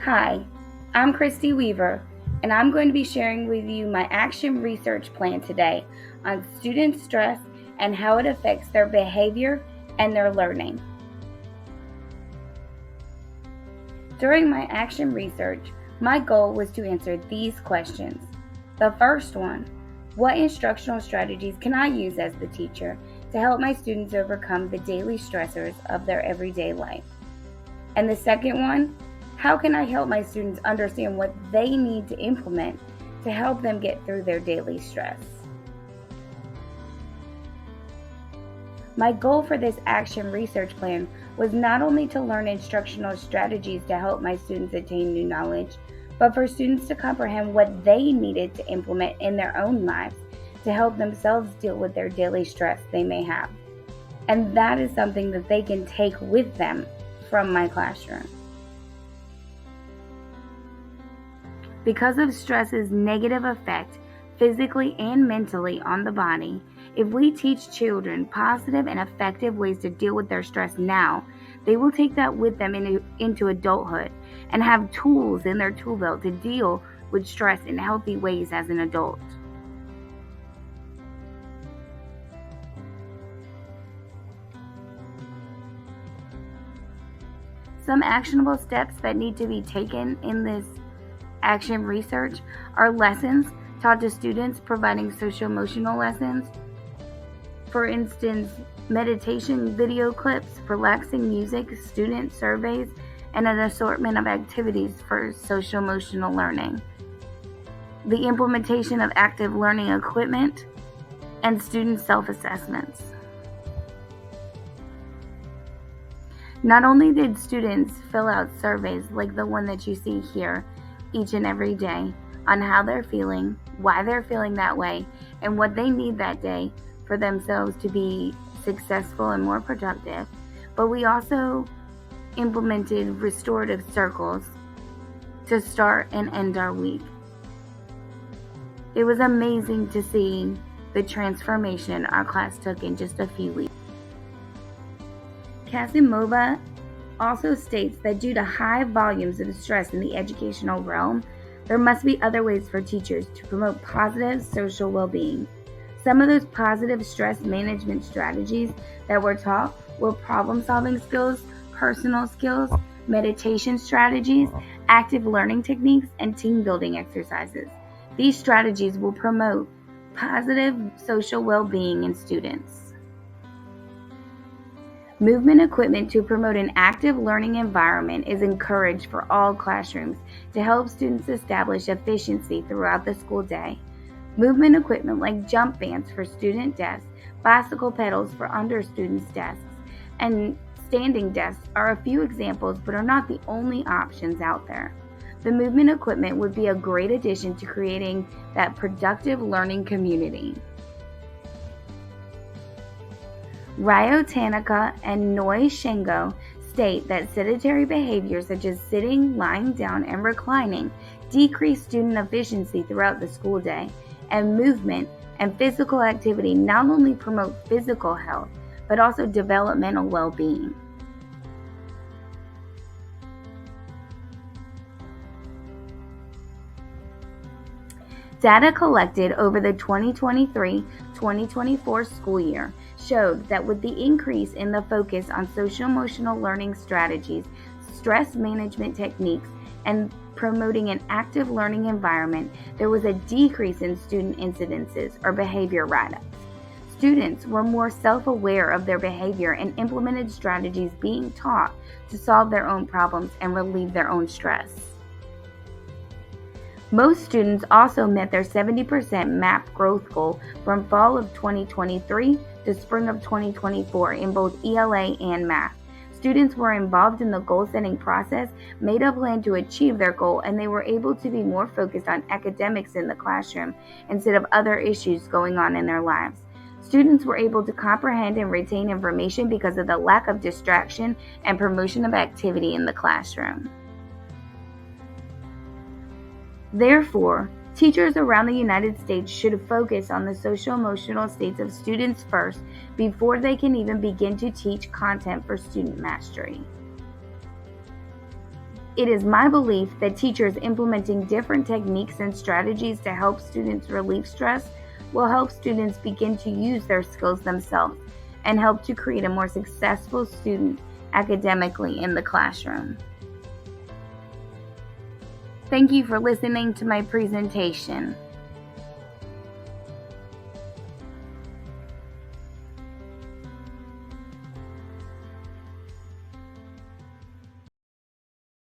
Hi, I'm Christy Weaver, and I'm going to be sharing with you my action research plan today on student stress and how it affects their behavior and their learning. During my action research, my goal was to answer these questions. The first one, what instructional strategies can I use as the teacher to help my students overcome the daily stressors of their everyday life? And the second one, how can I help my students understand what they need to implement to help them get through their daily stress? My goal for this action research plan was not only to learn instructional strategies to help my students attain new knowledge, but for students to comprehend what they needed to implement in their own lives to help themselves deal with their daily stress they may have. And that is something that they can take with them from my classroom. Because of stress's negative effect physically and mentally on the body, if we teach children positive and effective ways to deal with their stress now, they will take that with them into adulthood and have tools in their tool belt to deal with stress in healthy ways as an adult. Some actionable steps that need to be taken in this action research are lessons taught to students providing social-emotional lessons. For instance, meditation video clips, relaxing music, student surveys, and an assortment of activities for social-emotional learning. The implementation of active learning equipment and student self-assessments. Not only did students fill out surveys like the one that you see here each and every day on how they're feeling, why they're feeling that way, and what they need that day for themselves to be successful and more productive, but we also implemented restorative circles to start and end our week. It was amazing to see the transformation our class took in just a few weeks. Kasimova also states that due to high volumes of stress in the educational realm, there must be other ways for teachers to promote positive social well-being. Some of those positive stress management strategies that were taught were problem-solving skills, personal skills, meditation strategies, active learning techniques, and team-building exercises. These strategies will promote positive social well-being in students. Movement equipment to promote an active learning environment is encouraged for all classrooms to help students establish efficiency throughout the school day. Movement equipment like jump bands for student desks, bicycle pedals for under students' desks, and standing desks are a few examples but are not the only options out there. The movement equipment would be a great addition to creating that productive learning community. Ryo Tanaka and Noi Shingo state that sedentary behaviors such as sitting, lying down, and reclining decrease student efficiency throughout the school day, and movement and physical activity not only promote physical health, but also developmental well-being. Data collected over the 2023-2024 school year showed that with the increase in the focus on social-emotional learning strategies, stress management techniques, and promoting an active learning environment, there was a decrease in student incidences or behavior write-ups. Students were more self-aware of their behavior and implemented strategies being taught to solve their own problems and relieve their own stress. Most students also met their 70% MAP growth goal from fall of 2023 to spring of 2024 in both ELA and math. Students were involved in the goal-setting process, made a plan to achieve their goal, and they were able to be more focused on academics in the classroom instead of other issues going on in their lives. Students were able to comprehend and retain information because of the lack of distraction and promotion of activity in the classroom. Therefore, teachers around the United States should focus on the social-emotional states of students first before they can even begin to teach content for student mastery. It is my belief that teachers implementing different techniques and strategies to help students relieve stress will help students begin to use their skills themselves and help to create a more successful student academically in the classroom. Thank you for listening to my presentation.